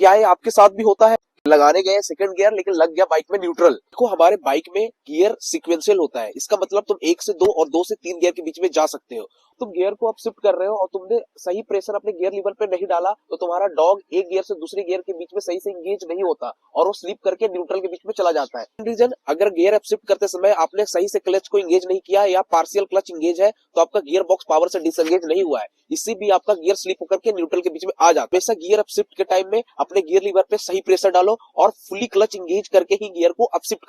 क्या ये आपके साथ भी होता है? लगाने गए सेकंड गियर लेकिन लग गया बाइक में न्यूट्रल। देखो हमारे बाइक में गियर सीक्वेंशियल होता है, इसका मतलब तुम 1 से 2 और 2 से 3 गियर के बीच में जा सकते हो। तुम गियर को अब शिफ्ट कर रहे हो और तुमने सही प्रेशर अपने गियर लीवर पे नहीं डाला तो तुम्हारा डॉग एक गियर से दूसरे गियर के बीच में सही से इंगेज नहीं होता और वो स्लिप करके न्यूट्रल के बीच में चला जाता है। रीजन, अगर गियर अप शिफ्ट करते समय आपने सही से क्लच को इंगेज नहीं किया या पार्शियल क्लच इंगेज है तो आपका गियर बॉक्स पावर से डिसएंगेज नहीं हुआ है, इससे भी आपका गियर स्लिप होकर के न्यूट्रल के बीच में आ जाता है। हमेशा गियर अप शिफ्ट के टाइम में अपने गियर लीवर पे सही प्रेशर डालो और फुली क्लच इंगेज करके ही गियर को अप शिफ्ट करो।